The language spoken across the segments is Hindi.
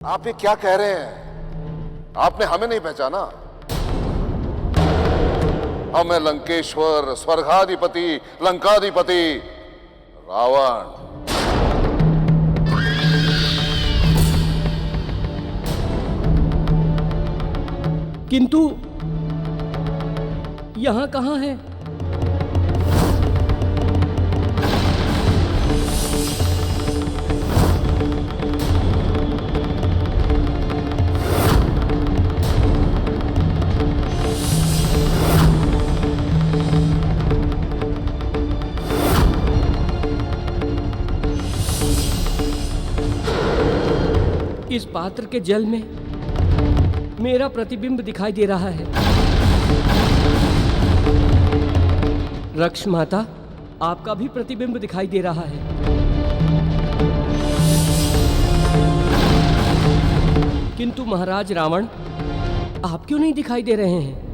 आप ये क्या कह रहे हैं? आपने हमें नहीं पहचाना? हमें लंकेश्वर, स्वर्गाधिपति, लंकाधिपति रावण। किंतु यहां कहां है? इस पात्र के जल में मेरा प्रतिबिंब दिखाई दे रहा है। रक्ष माता, आपका भी प्रतिबिंब दिखाई दे रहा है। किंतु महाराज रावण, आप क्यों नहीं दिखाई दे रहे हैं?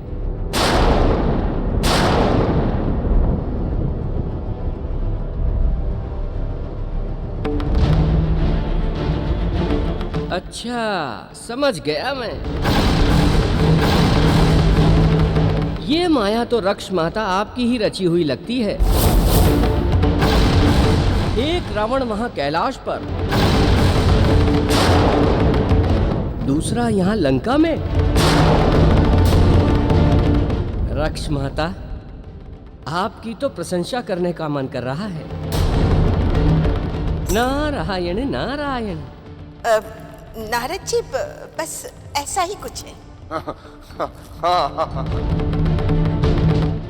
अच्छा, समझ गया मैं। ये माया तो रक्ष माता आपकी ही रची हुई लगती है। एक रावण वहां कैलाश पर, दूसरा यहां लंका में। रक्ष माता, आपकी तो प्रशंसा करने का मन कर रहा है। नारायण नारायण। नारद जी, बस ऐसा ही कुछ है।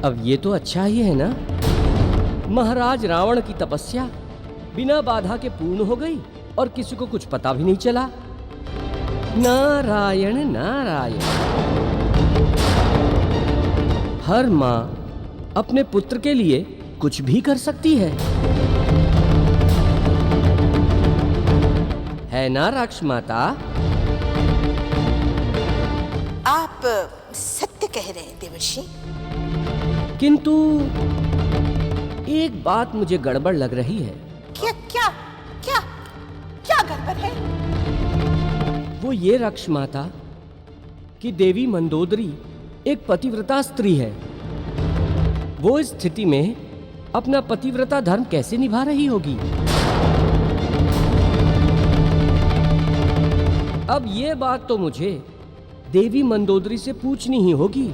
अब ये तो अच्छा ही है ना। महाराज रावण की तपस्या बिना बाधा के पूर्ण हो गई और किसी को कुछ पता भी नहीं चला। नारायण नारायण। हर माँ अपने पुत्र के लिए कुछ भी कर सकती है ना रक्ष माता? आप सत्य कह रहे हैं देवर्षि। किंतु एक बात मुझे गड़बड़ लग रही है। क्या क्या क्या क्या गड़बड़ है? वो ये रक्ष माता कि देवी मंदोदरी एक पतिव्रता स्त्री है। वो इस स्थिति में अपना पतिव्रता धर्म कैसे निभा रही होगी? अब ये बात तो मुझे देवी मंदोदरी से पूछनी ही होगी।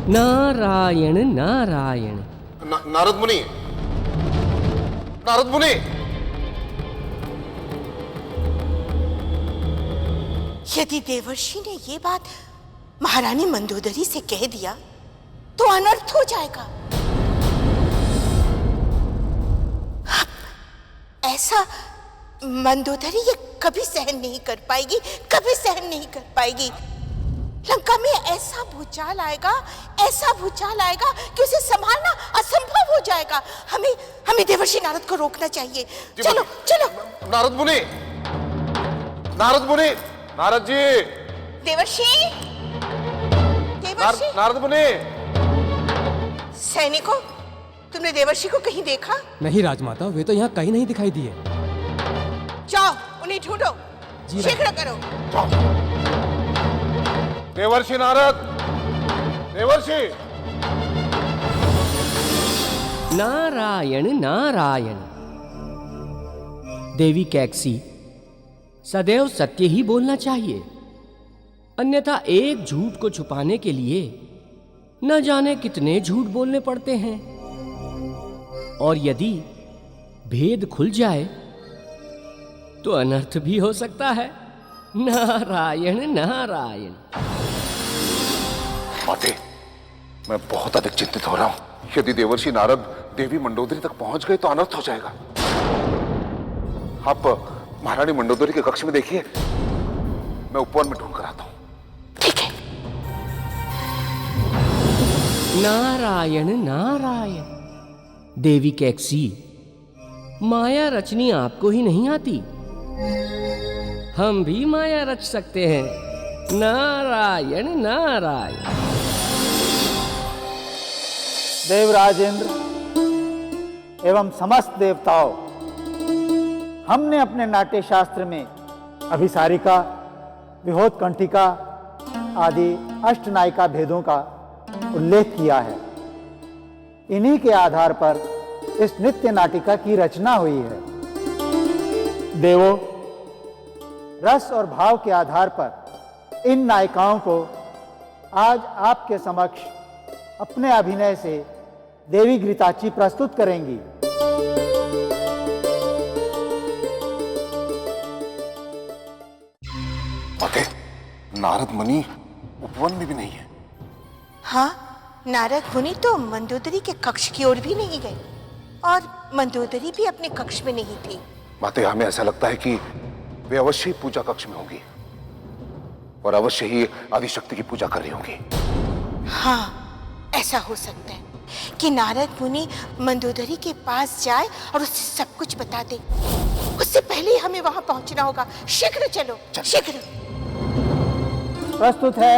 नारायण नारायण। नारद मुनि, नारद मुनि। यदि देवर्षि ने ये बात महारानी मंदोदरी से कह दिया तो अनर्थ हो जाएगा। ऐसा मंदोदरी ये कभी सहन नहीं कर पाएगी, कभी सहन नहीं कर पाएगी। लंका में ऐसा भूचाल आएगा, ऐसा भूचाल आएगा कि उसे संभालना असंभव हो जाएगा। हमें देवर्षि नारद को रोकना चाहिए। चलो चलो। नारद मुनि, नारद मुनि, नारद जी। देवर्षि, देवर्षि। नारद मुनि। सैनिकों, तुमने देवर्षि को कहीं देखा? नहीं राजमाता, वे तो यहाँ कहीं नहीं दिखाई दिए। जाओ, उन्हें ढूंढो, शीघ्र करो। देवर्षि नारद, देवर्षि। नारायण नारायण। देवी कैकसी, सदैव सत्य ही बोलना चाहिए, अन्यथा एक झूठ को छुपाने के लिए न जाने कितने झूठ बोलने पड़ते हैं। और यदि भेद खुल जाए तो अनर्थ भी हो सकता है। नारायण नारायण। माते, मैं बहुत अधिक चिंतित हो रहा हूं। यदि देवर्षि नारद देवी मंडोदरी तक पहुंच गए तो अनर्थ हो जाएगा। आप महारानी मंडोदरी के कक्ष में देखिए, मैं उपवन में ढूंढ कर आता हूं। ठीक है। नारायण नारायण। देवी कैकसी, माया रचनी आपको ही नहीं आती, हम भी माया रच सकते हैं। नारायण नारायण। देवराजेंद्र एवं समस्त देवताओं, हमने अपने नाट्य शास्त्र में अभिसारिका, विहोतकंठिका आदि अष्टनायिका भेदों का उल्लेख किया है। इन्हीं के आधार पर इस नृत्य नाटिका की रचना हुई है। देवों, रस और भाव के आधार पर इन नायिकाओं को आज आपके समक्ष अपने अभिनय से देवी घृताची प्रस्तुत करेंगी। माते, नारद मुनि उपवन में भी नहीं है। हाँ, नारद मुनि तो मंदोदरी के कक्ष की ओर भी नहीं गए और मंदोदरी भी अपने कक्ष में नहीं थी। माते, हमें ऐसा लगता है कि वे अवश्य ही पूजा कक्ष में होंगी और अवश्य ही आदिशक्ति की पूजा कर रही होंगी। हाँ, ऐसा हो सकता है कि नारद मुनि मंदोदरी के पास जाए और उसे सब कुछ बता दे। उससे पहले ही हमें वहां पहुंचना होगा। शीघ्र चलो, शीघ्र। प्रस्तुत है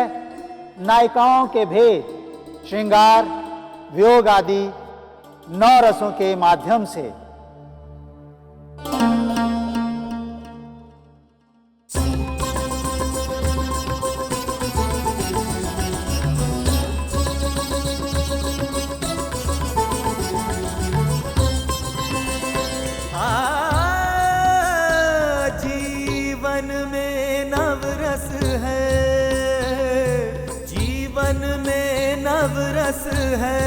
नायिकाओं के भेद, श्रृंगार, वियोग आदि 9 रसों के माध्यम से। जीवन में नवरस है, जीवन में नवरस है।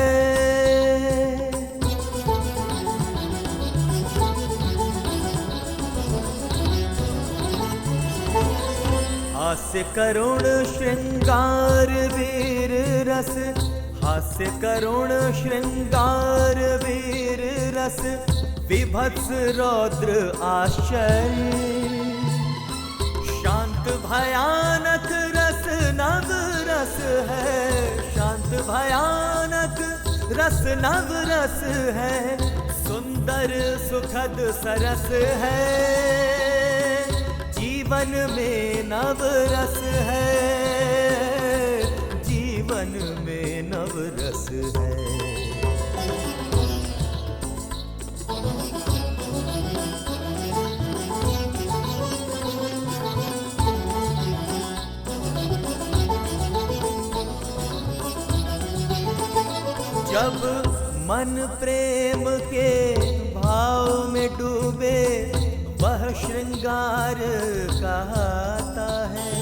हास्य करुण श्रृंगार वीर रस, हास्य करुण श्रृंगार वीर रस, विभत्स रौद्र आश्चर्य, शांत भयानक रस नव रस है, शांत भयानक रस नव रस है, सुंदर सुखद सरस है, जीवन में नव रस है, जीवन में नव रस है। जब मन प्रेम के भाव में डूबे, वह श्रृंगार कहता है,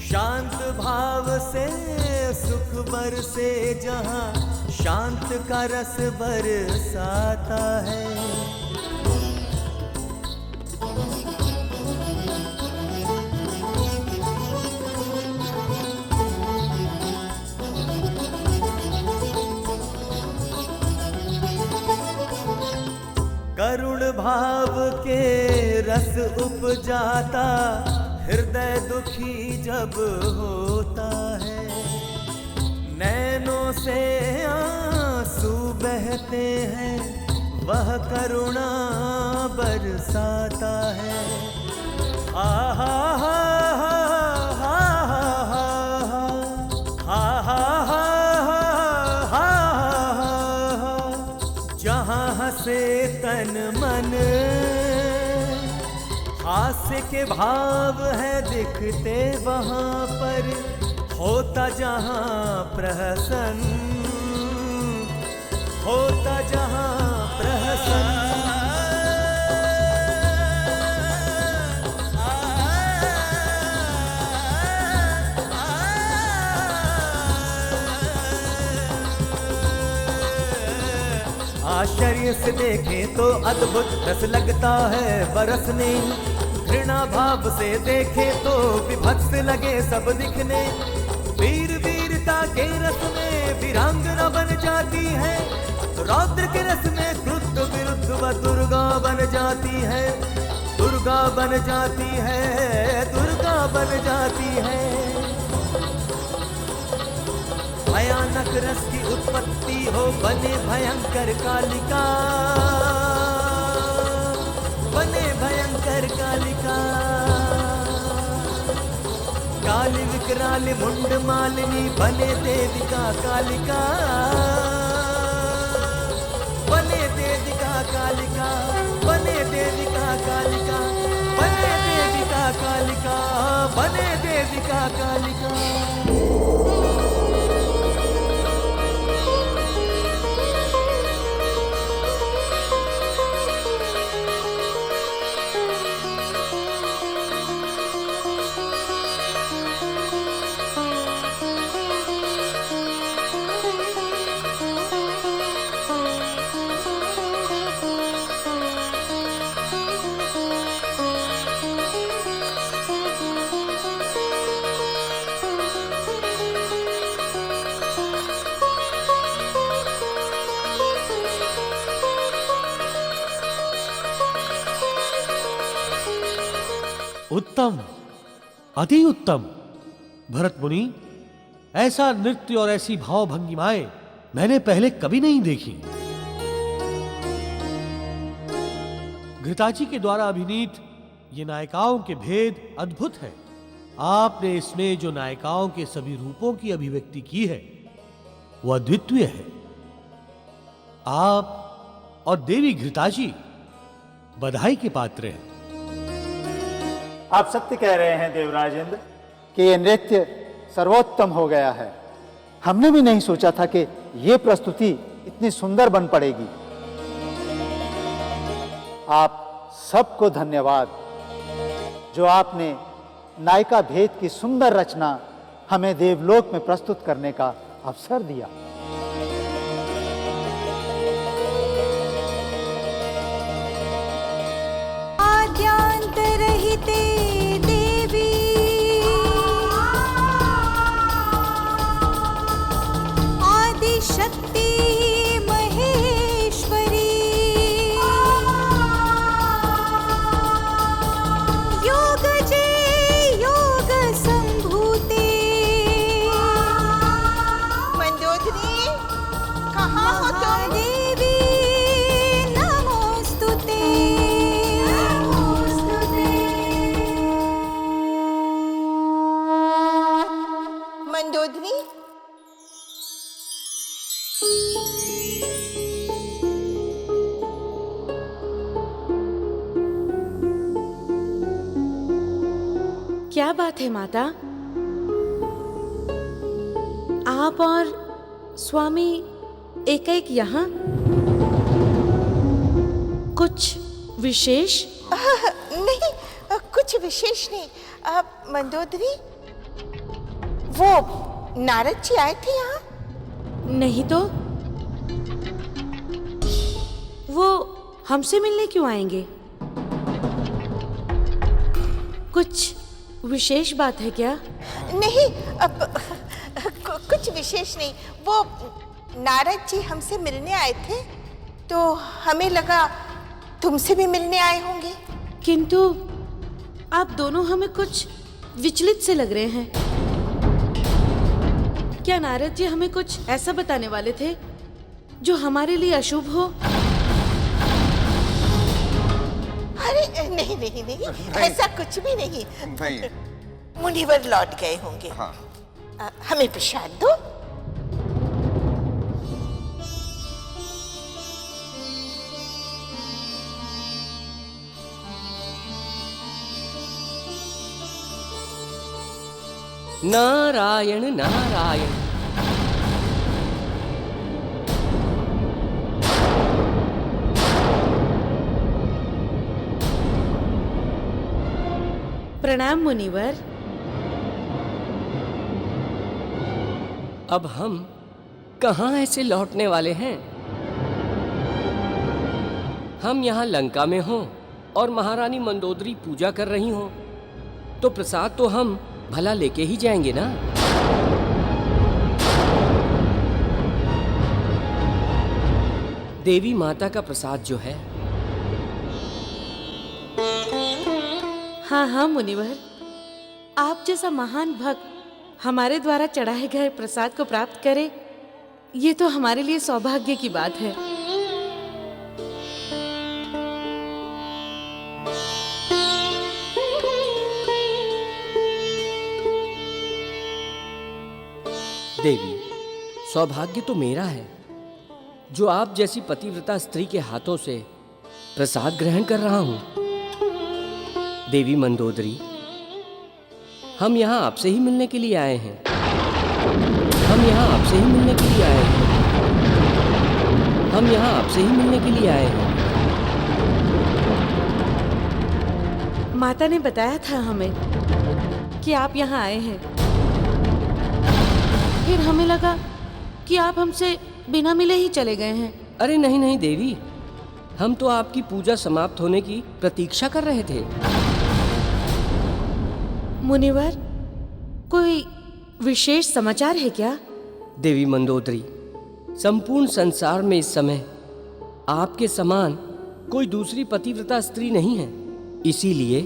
शांत भाव से सुख बरसे जहाँ, शांत का रस बरसाता है। करुण भाव के रस उपजाता, हृदय दुखी जब होता है, नैनों से आंसू बहते हैं, वह करुणा बरसाता है। आहा हा हा हा जहाँ हंसे तन मन, हास्य के भाव है दिखते वहाँ पर, होता जहाँ प्रहसन, होता जहाँ प्रहसन। आश्चर्य से देखें तो अद्भुत रस लगता है बरसने, घृणा भाव से देखें तो विभत्स लगे सब दिखने, वीर वीरता के रस में वीरांगना बन जाती है, रौद्र के रस में क्रुद्ध विरुद्ध व दुर्गा बन जाती है, दुर्गा बन जाती है, दुर्गा बन जाती है। भयानक रस की उत्पत्ति हो बने भयंकर कालिका, बने भयंकर कालिका, काली विकराल मुंड मालिनी बने देविका कालिका, बने देविका कालिका, बने देविका देविका कालिका, बने देविका कालिका, बने देविका कालिका। उत्तम, अति उत्तम। भरत मुनि, ऐसा नृत्य और ऐसी भाव भंगिमाएं मैंने पहले कभी नहीं देखी। घृताची के द्वारा अभिनीत ये नायिकाओं के भेद अद्भुत है। आपने इसमें जो नायिकाओं के सभी रूपों की अभिव्यक्ति की है वो अद्वितीय है। आप और देवी घृताची बधाई के पात्र हैं। आप सत्य कह रहे हैं देवराजेंद्र कि ये नृत्य सर्वोत्तम हो गया है। हमने भी नहीं सोचा था कि ये प्रस्तुति इतनी सुंदर बन पड़ेगी। आप सबको धन्यवाद जो आपने नायिका भेद की सुंदर रचना हमें देवलोक में प्रस्तुत करने का अवसर दिया। आद्यांतरहिते देवी आदिशक्ति महेश्वरी योगजे योग संभूते। मंदोदरी, कहाँ हो तुम? देवी नमोस्तुते। मंदोदरी, क्या बात है माता? आप और स्वामी एकाएक यहाँ? कुछ विशेष? नहीं, कुछ विशेष नहीं। मंदोदरी, वो नारद जी आए थे यहाँ? नहीं तो वो हमसे मिलने क्यों आएंगे? कुछ विशेष बात है क्या? नहीं, कुछ विशेष नहीं। वो नारद जी हमसे मिलने आए थे तो हमें लगा तुमसे भी मिलने आए होंगे। किंतु आप दोनों हमें कुछ विचलित से लग रहे हैं। क्या नारद जी हमें कुछ ऐसा बताने वाले थे जो हमारे लिए अशुभ हो? अरे नहीं नहीं नहीं, ऐसा कुछ भी नहीं। मुनिवर लौट गए होंगे। हाँ। हमें प्रसाद दो। नारायण नारायण। प्रणाम मुनिवर। अब हम कहाँ ऐसे लौटने वाले हैं? हम यहाँ लंका में हों और महारानी मंदोदरी पूजा कर रही हों तो प्रसाद तो हम भला लेके ही जाएंगे ना। देवी माता का प्रसाद जो है। हाँ हाँ मुनिवर, आप जैसा महान भक्त हमारे द्वारा चढ़ाए गए प्रसाद को प्राप्त करे, ये तो हमारे लिए सौभाग्य की बात है। देवी, सौभाग्य तो मेरा है जो आप जैसी पतिव्रता स्त्री के हाथों से प्रसाद ग्रहण कर रहा हूं। देवी मंदोदरी, हम यहाँ आपसे ही मिलने के लिए आए हैं। हम यहाँ आपसे ही मिलने के लिए आए हैं। हम यहाँ आपसे ही मिलने के लिए आए हैं। माता ने बताया था हमें कि आप यहाँ आए हैं। फिर हमें लगा कि आप हमसे बिना मिले ही चले गए हैं। अरे नहीं नहीं देवी, हम तो आपकी पूजा समाप्त होने की प्रतीक्षा कर रहे थे। मुनिवर, कोई विशेष समाचार है क्या? देवी मंदोदरी, संपूर्ण संसार में इस समय आपके समान कोई दूसरी पतिव्रता स्त्री नहीं है। इसीलिए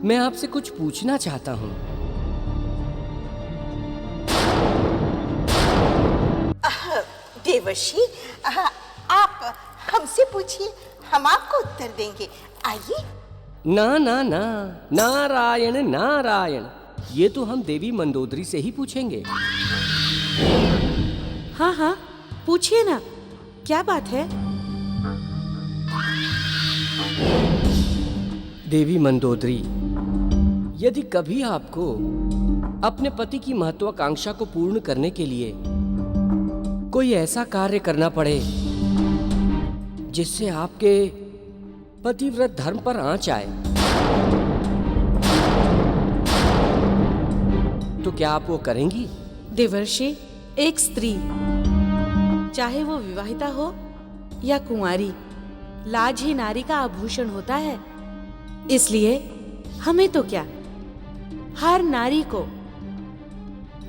मैं आपसे कुछ पूछना चाहता हूँ। देवर्षि, आप हमसे पूछिए, हम आपको उत्तर देंगे। आइए। ना ना ना, नारायण नारायण, ये तो हम देवी मंदोदरी से ही पूछेंगे। हाँ हाँ, पूछिए ना, क्या बात है? देवी मंदोदरी, यदि कभी आपको अपने पति की महत्वाकांक्षा को पूर्ण करने के लिए कोई ऐसा कार्य करना पड़े जिससे आपके पतिव्रत धर्म पर आंच आए, तो क्या आप वो करेंगी? देवर्षि, एक स्त्री, चाहे वो विवाहिता हो या कुंवारी, लाज ही नारी का आभूषण होता है। इसलिए हमें तो क्या, हर नारी को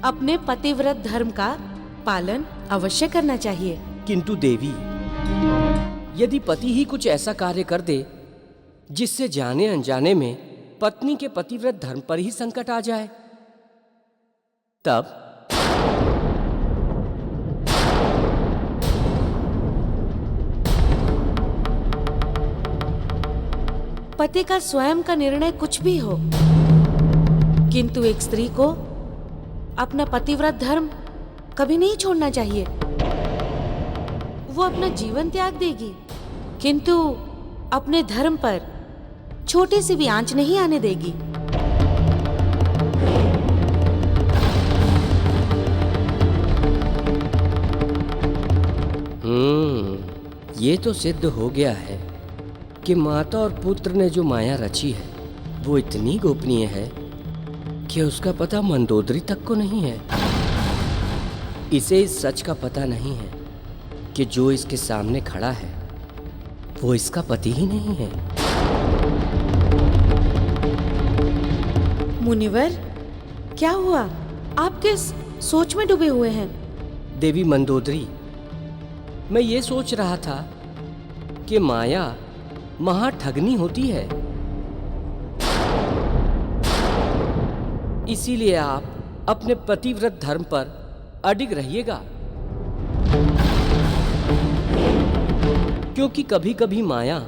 अपने पतिव्रत धर्म का पालन अवश्य करना चाहिए। किंतु देवी, यदि पति ही कुछ ऐसा कार्य कर दे जिससे जाने अनजाने में पत्नी के पतिव्रत धर्म पर ही संकट आ जाए, तब? पति का स्वयं का निर्णय कुछ भी हो, किंतु एक स्त्री को अपना पतिव्रत धर्म कभी नहीं छोड़ना चाहिए। वो अपना जीवन त्याग देगी, किंतु अपने धर्म पर छोटी सी भी आंच नहीं आने देगी। ये तो सिद्ध हो गया है कि माता और पुत्र ने जो माया रची है वो इतनी गोपनीय है कि उसका पता मंदोदरी तक को नहीं है। इसे इस सच का पता नहीं है कि जो इसके सामने खड़ा है वो इसका पति ही नहीं है। मुनिवर, क्या हुआ? आप किस सोच में डूबे हुए हैं? देवी मंदोदरी, मैं ये सोच रहा था कि माया महाठगनी होती है। इसीलिए आप अपने पतिव्रत धर्म पर अडिग रहिएगा, क्योंकि कभी कभी माया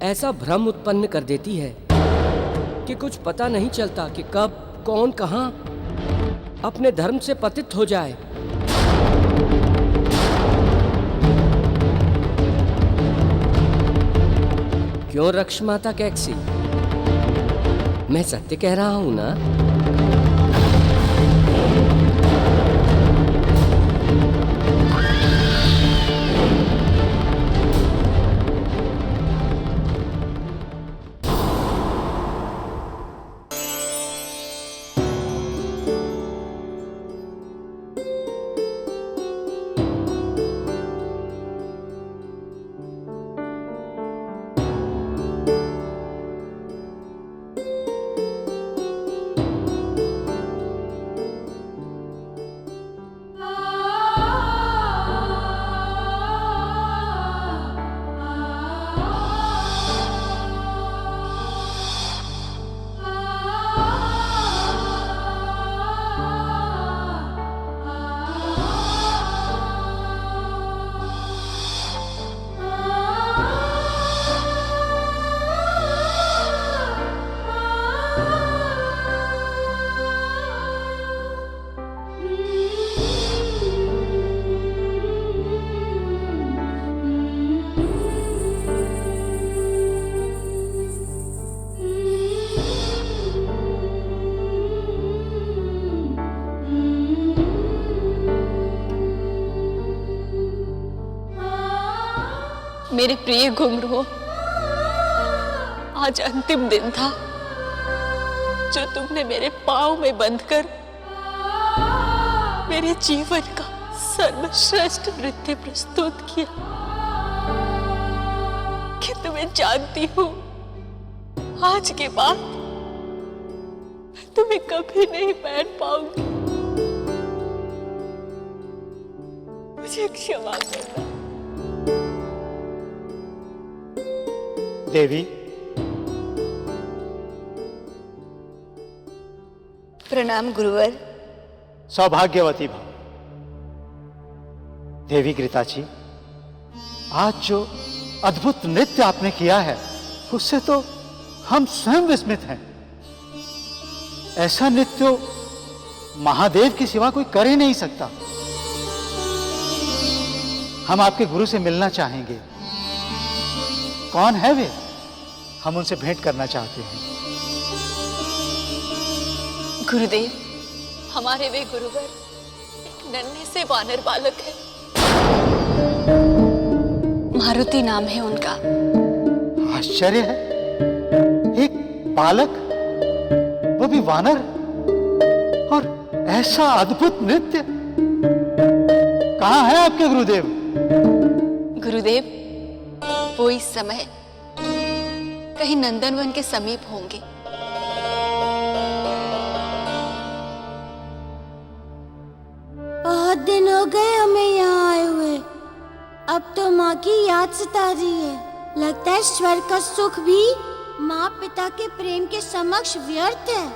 ऐसा भ्रम उत्पन्न कर देती है कि कुछ पता नहीं चलता कि कब कौन कहां अपने धर्म से पतित हो जाए। क्यों रक्ष माता कैक्सी, मैं सत्य कह रहा हूं ना? मेरे प्रिय घुंघरूओं, आज अंतिम दिन था जो तुमने मेरे पांव में बंधकर मेरे जीवन का सर्वश्रेष्ठ नृत्य प्रस्तुत किया। कि तुम्हें जानती हूं, आज के बाद मैं तुम्हें कभी नहीं पहन पाऊंगी। मुझे क्षमा करना। देवी, प्रणाम गुरुवर। सौभाग्यवती भव। देवी घृताची, आज जो अद्भुत नृत्य आपने किया है उससे तो हम स्वयं विस्मित हैं। ऐसा नृत्य महादेव के सिवा कोई कर ही नहीं सकता। हम आपके गुरु से मिलना चाहेंगे। कौन है वे? हम उनसे भेंट करना चाहते हैं। गुरुदेव, हमारे वे गुरुवर एक नन्हे से वानर बालक है। मारुति नाम है उनका। आश्चर्य है, एक बालक, वो भी वानर, और ऐसा अद्भुत नृत्य। कहाँ है आपके गुरुदेव? गुरुदेव, वो इस समय कहीं नंदनवन के समीप होंगे। बहुत दिन हो गए हमें यहाँ आए हुए। अब तो माँ की याद सता रही है। लगता है स्वर्ग का सुख भी माँ पिता के प्रेम के समक्ष व्यर्थ है।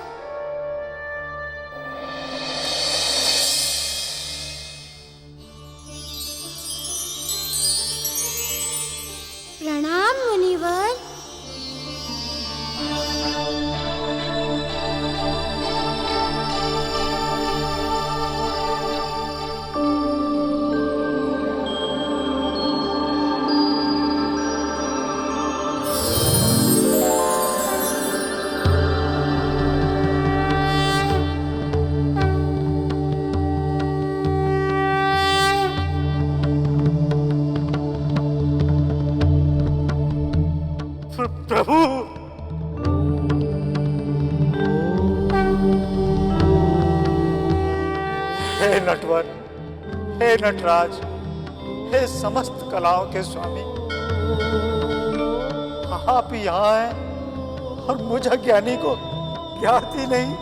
प्रणाम मुनिवर। प्रभु, हे नटवर, हे नटराज, हे समस्त कलाओं के स्वामी, आप यहाँ हैं और मुझ अज्ञानी को ज्ञात ही नहीं।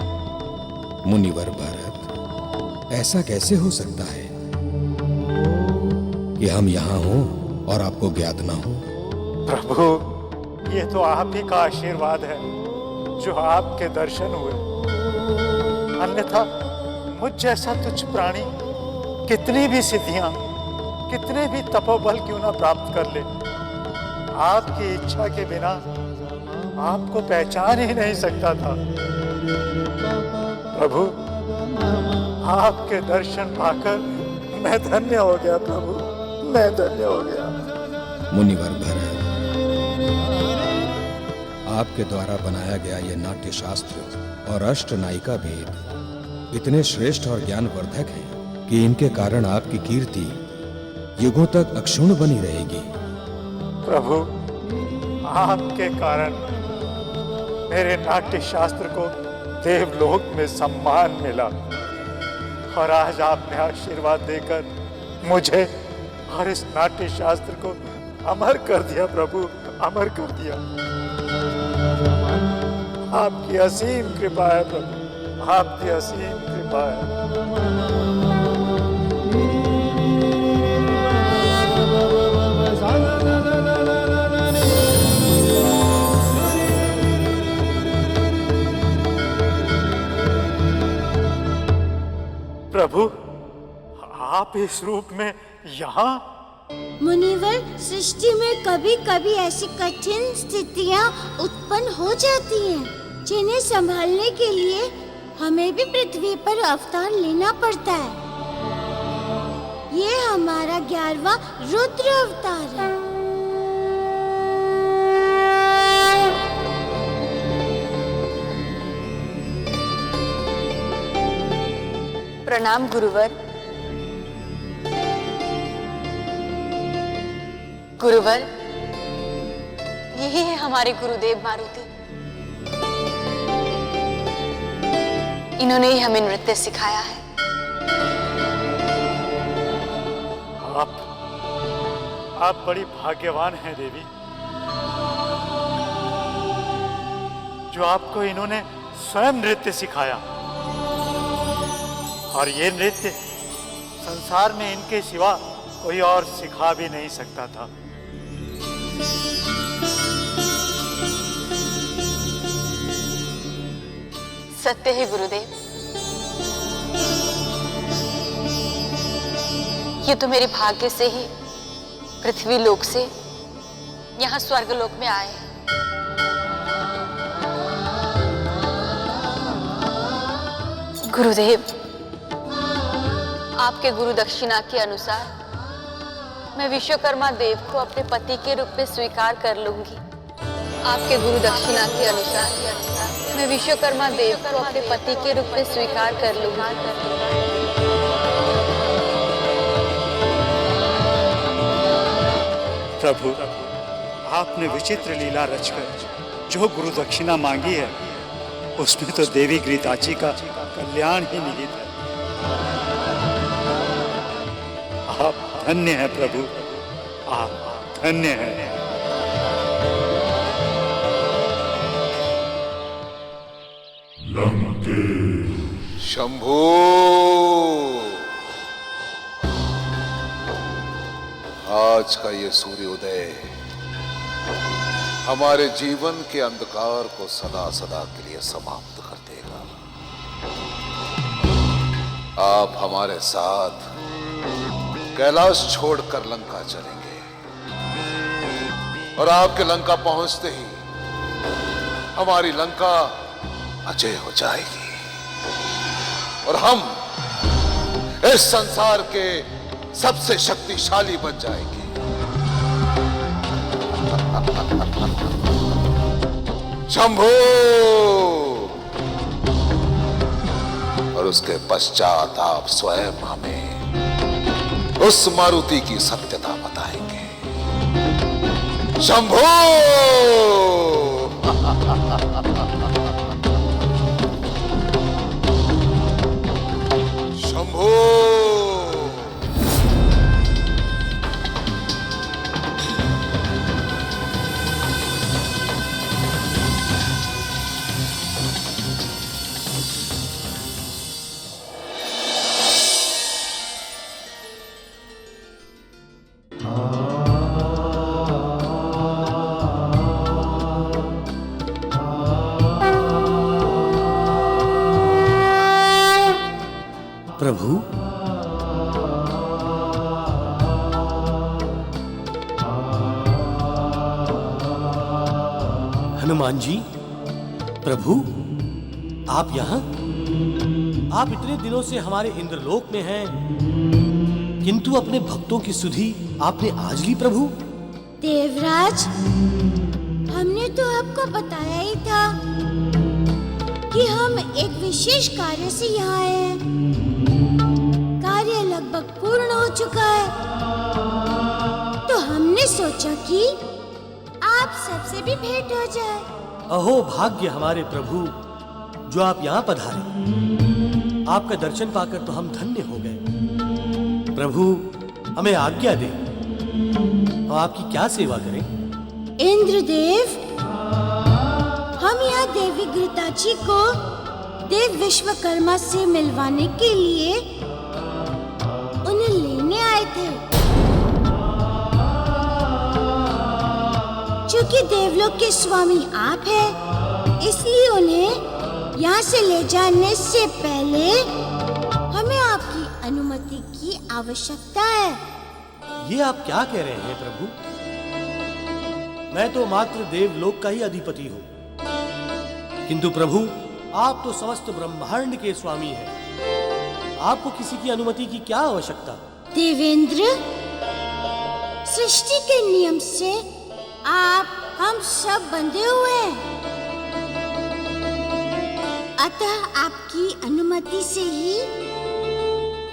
मुनिवर भरत, ऐसा कैसे हो सकता है कि हम यहाँ हों और आपको ज्ञात ना हो? प्रभु, ये तो आप ही का आशीर्वाद है जो आपके दर्शन हुए। अन्यथा मुझ जैसा तुच्छ प्राणी कितनी भी सिद्धियां, कितने भी तपोबल क्यों ना प्राप्त कर ले, आपकी इच्छा के बिना आपको पहचान ही नहीं सकता था। प्रभु, आपके दर्शन पाकर मैं धन्य हो गया। प्रभु, मैं धन्य हो गया। मुनिवर भरत, आपके द्वारा बनाया गया यह नाट्य शास्त्र और अष्टनायिका भेद इतने श्रेष्ठ और ज्ञानवर्धक हैं कि इनके कारण आपकी कीर्ति युगों तक अक्षुण्ण बनी रहेगी। प्रभु, आपके कारण मेरे नाट्य शास्त्र को देवलोक में सम्मान मिला और आज आपने आशीर्वाद देकर मुझे और इस नाट्य शास्त्र को अमर कर दिया। प्रभु, अमर कर दिया। आपकी असीम कृपा है प्रभु, आपकी असीम कृपा है। प्रभु, आप इस रूप में यहाँ? मुनिवर, सृष्टि में कभी कभी ऐसी कठिन स्थितियाँ उत्पन्न हो जाती हैं, जिन्हें संभालने के लिए हमें भी पृथ्वी पर अवतार लेना पड़ता है। ये हमारा 11वां रुद्र अवतार है। प्रणाम गुरुवर। गुरुवर, यही है हमारे गुरुदेव मारुति। इन्होंने ही हमें नृत्य सिखाया है। आप बड़ी भाग्यवान हैं देवी, जो आपको इन्होंने स्वयं नृत्य सिखाया। और ये नृत्य संसार में इनके सिवा कोई और सिखा भी नहीं सकता था। सत्य है गुरुदेव, ये तो मेरे भाग्य से ही पृथ्वी लोक से यहाँ स्वर्ग लोक में आए हैं। गुरुदेव, आपके गुरु दक्षिणा के अनुसार मैं विश्वकर्मा देव को अपने पति के रूप में स्वीकार कर लूंगी। आपके गुरु दक्षिणा के अनुसार मैं विश्वकर्मा देव को अपने पति के रूप में स्वीकार कर लूंगी। प्रभु, आपने विचित्र लीला रचकर जो गुरु दक्षिणा मांगी है, उसमें तो देवी घृताची का कल्याण ही निहित है। आप धन्य हैं प्रभु, आप धन्य हैं। शंभू, आज का ये सूर्योदय हमारे जीवन के अंधकार को सदा सदा के लिए समाप्त कर देगा। आप हमारे साथ कैलाश छोड़कर लंका चलेंगे और आपके लंका पहुंचते ही हमारी लंका अजय हो जाएगी और हम इस संसार के सबसे शक्तिशाली बन जाएंगे। शंभू, और उसके पश्चात आप स्वयं हमें उस मारुति की सत्यता बताएंगे। शंभू! शंभू! प्रभु, हनुमान जी, प्रभु, आप यहाँ? आप इतने दिनों से हमारे इंद्रलोक में हैं, किंतु अपने भक्तों की सुधि आपने आज ली प्रभु। देवराज, हमने तो आपको बताया ही था कि हम एक विशेष कार्य से यहाँ आए हैं। कार्य लगभग पूर्ण हो चुका है, तो हमने सोचा कि आप सबसे भी भेंट हो जाए। अहो भाग्य हमारे प्रभु, जो आप यहाँ पधारे। आपका दर्शन पाकर तो हम धन्य हो गए। प्रभु, हमें आज्ञा दें, हम आपकी क्या सेवा करें? इंद्रदेव, हम यहाँ देवी घृताची को देव विश्वकर्मा से मिलवाने के लिए उन्हें लेने आए थे। चूंकि देवलोक के स्वामी आप हैं, इसलिए उन्हें यहाँ से ले जाने से पहले हमें आपकी अनुमति की आवश्यकता है। ये आप क्या कह रहे हैं प्रभु? मैं तो मात्र देवलोक का ही अधिपति हूँ, किंतु प्रभु आप तो समस्त ब्रह्मांड के स्वामी हैं। आपको किसी की अनुमति की क्या आवश्यकता? देवेंद्र, सृष्टि के नियम से आप हम सब बंधे हुए हैं, अतः आपकी अनुमति से ही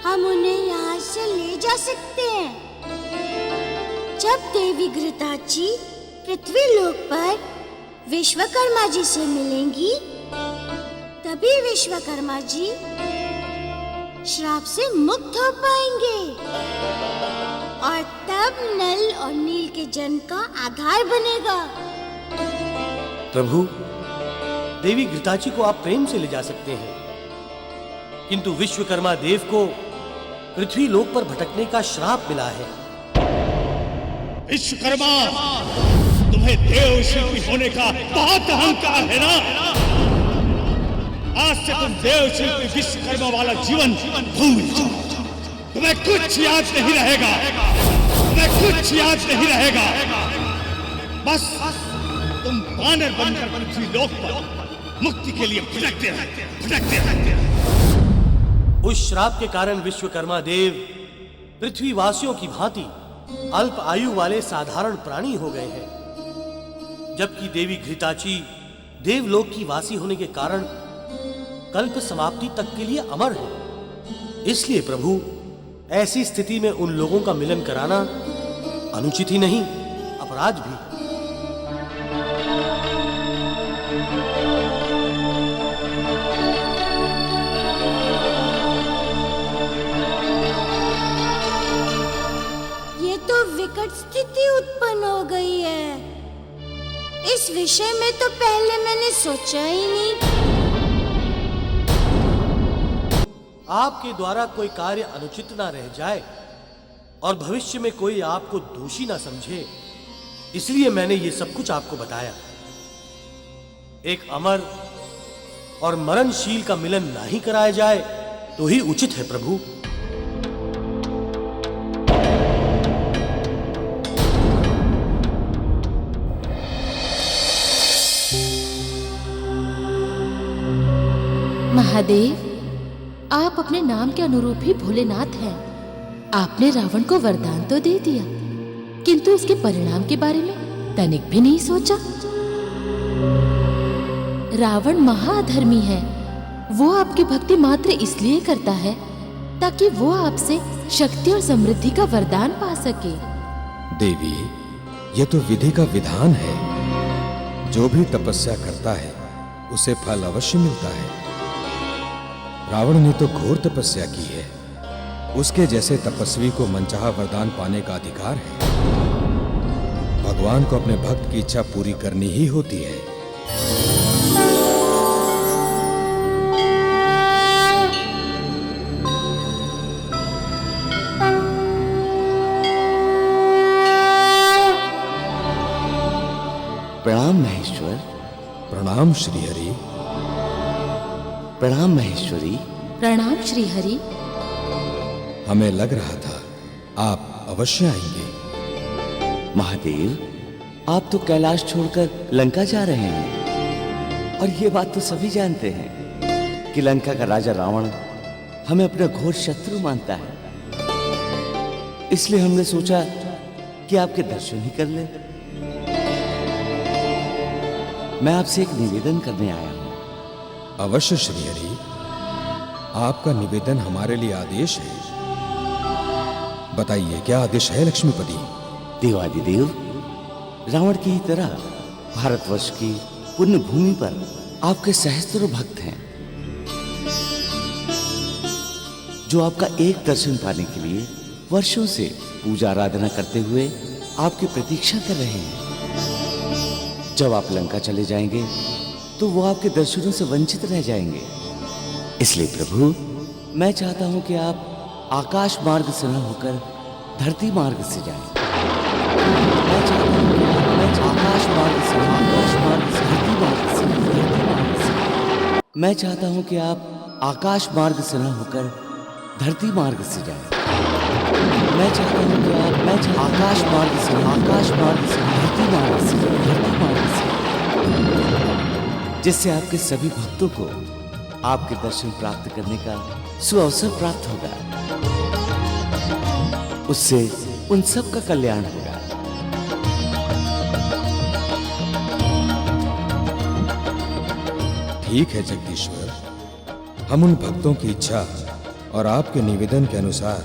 हम उन्हें यहाँ से ले जा सकते हैं। जब देवी घृताची पृथ्वी लोक पर विश्वकर्मा जी से मिलेंगी, तभी विश्वकर्मा जी श्राप से मुक्त हो पाएंगे और तब नल और नील के जन्म का आधार बनेगा। प्रभु, देवी घृताची को आप प्रेम से ले जा सकते हैं, किंतु विश्वकर्मा देव को पृथ्वी लोक पर भटकने का श्राप मिला है। विश्वकर्मा, तुम्हें देव शिल्पी होने का बहुत अहंकार है ना? आज से तुम देव शिल्पी विश्वकर्मा वाला जीवन भूल जाओ। तुम्हें कुछ याद नहीं रहेगा, तुम्हें कुछ याद नहीं रहेगा। बस तुम बानर बनकर पृथ्वी लोक पर मुक्ति के लिए भटकते रहते। उस श्राप के कारण विश्वकर्मा देव पृथ्वी वासियों की भांति अल्प आयु वाले साधारण प्राणी हो गए हैं, जबकि देवी घृताची देवलोक की वासी होने के कारण कल्प समाप्ति तक के लिए अमर है। इसलिए प्रभु, ऐसी स्थिति में उन लोगों का मिलन कराना अनुचित ही नहीं, अपराध भी। ये तो विकट स्थिति उत्पन्न हो गई है। इस विषय में तो पहले मैंने सोचा ही नहीं। आपके द्वारा कोई कार्य अनुचित ना रह जाए और भविष्य में कोई आपको दोषी ना समझे, इसलिए मैंने ये सब कुछ आपको बताया। एक अमर और मरणशील का मिलन ना ही कराया जाए तो ही उचित है प्रभु। महादेव, आप अपने नाम के अनुरूप ही भोलेनाथ हैं। आपने रावण को वरदान तो दे दिया, किंतु इसके परिणाम के बारे में तनिक भी नहीं सोचा। रावण महाअधर्मी है। वो आपकी भक्ति मात्र इसलिए करता है ताकि वो आपसे शक्ति और समृद्धि का वरदान पा सके। देवी, ये तो विधि का विधान है। जो भी तपस्या करता है उसे फल अवश्य मिलता है। रावण ने तो घोर तपस्या की है। उसके जैसे तपस्वी को मनचाहा वरदान पाने का अधिकार है। भगवान को अपने भक्त की इच्छा पूरी करनी ही होती है। प्रणाम महेश्वर। प्रणाम श्रीहरि। प्रणाम महेश्वरी। प्रणाम श्रीहरि। हमें लग रहा था आप अवश्य आएंगे। महादेव, आप तो कैलाश छोड़कर लंका जा रहे हैं, और ये बात तो सभी जानते हैं कि लंका का राजा रावण हमें अपना घोर शत्रु मानता है। इसलिए हमने सोचा कि आपके दर्शन ही कर ले। मैं आपसे एक निवेदन करने आया हूं। अवश्य श्रीहरि, आपका निवेदन हमारे लिए आदेश है। बताइए, क्या आदेश है लक्ष्मीपति? देवादिदेव, रावण की ही तरह भारतवर्ष की पुण्य भूमि पर आपके सहस्त्रों भक्त हैं, जो आपका एक दर्शन पाने के लिए वर्षों से पूजा आराधना करते हुए आपकी प्रतीक्षा कर रहे हैं। जब आप लंका चले जाएंगे तो वो आपके दर्शनों से वंचित रह जाएंगे। इसलिए प्रभु, मैं चाहता हूं कि आप आकाश मार्ग से न होकर धरती मार्ग से जाएं। मैं चाहता हूं कि आप आकाश मार्ग से धरती मार्ग से मैं चाहता हूं कि आप आकाश मार्ग से न होकर धरती मार्ग से जाएं। मैं चाहता हूं कि आप आकाश मार्ग से धरती मार्ग से जिससे आपके सभी भक्तों को आपके दर्शन प्राप्त करने का सुअवसर प्राप्त होगा। उससे उन सब का कल्याण होगा। ठीक है जगदीश्वर, हम उन भक्तों की इच्छा और आपके निवेदन के अनुसार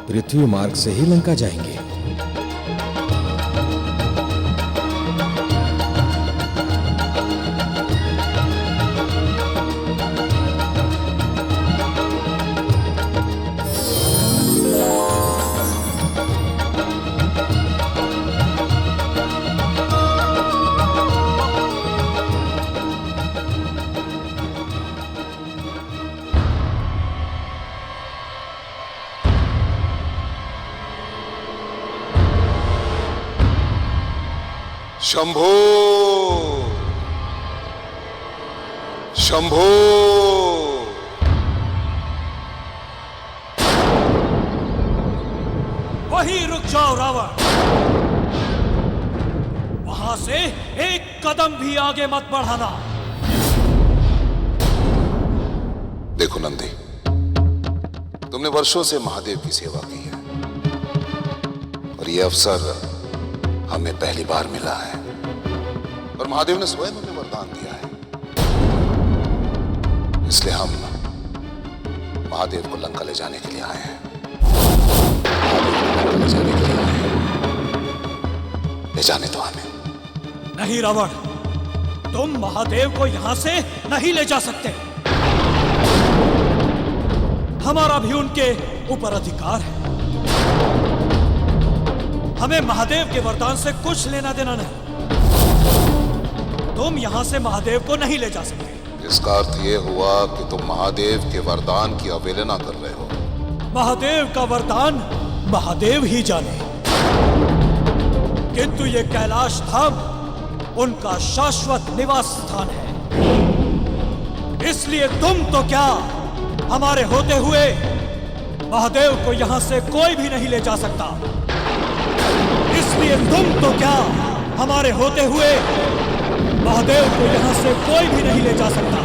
पृथ्वी मार्ग से ही लंका जाएंगे। शंभो शंभो। वहीं रुक जाओ रावण, वहां से एक कदम भी आगे मत बढ़ाना। देखो नंदी, तुमने वर्षों से महादेव की सेवा की है और यह अवसर हमें पहली बार मिला है, और महादेव ने स्वयं हमें वरदान दिया है। इसलिए हम महादेव को लंका ले जाने के लिए आए हैं। ले जाने के लिए आए हैं। ले जाने दो हमें। नहीं रावण, तुम महादेव को यहां से नहीं ले जा सकते। हमारा भी उनके ऊपर अधिकार है। हमें महादेव के वरदान से कुछ लेना देना नहीं। तुम यहां से महादेव को नहीं ले जा सकते। इसका अर्थ यह हुआ कि तुम महादेव के वरदान की अवहेलना कर रहे हो। महादेव का वरदान महादेव ही जाने, किंतु ये कैलाश धाम उनका शाश्वत निवास स्थान है। इसलिए तुम तो क्या, हमारे होते हुए महादेव को यहां से कोई भी नहीं ले जा सकता। इसलिए तुम तो क्या, हमारे होते हुए महादेव को यहां से कोई भी नहीं ले जा सकता।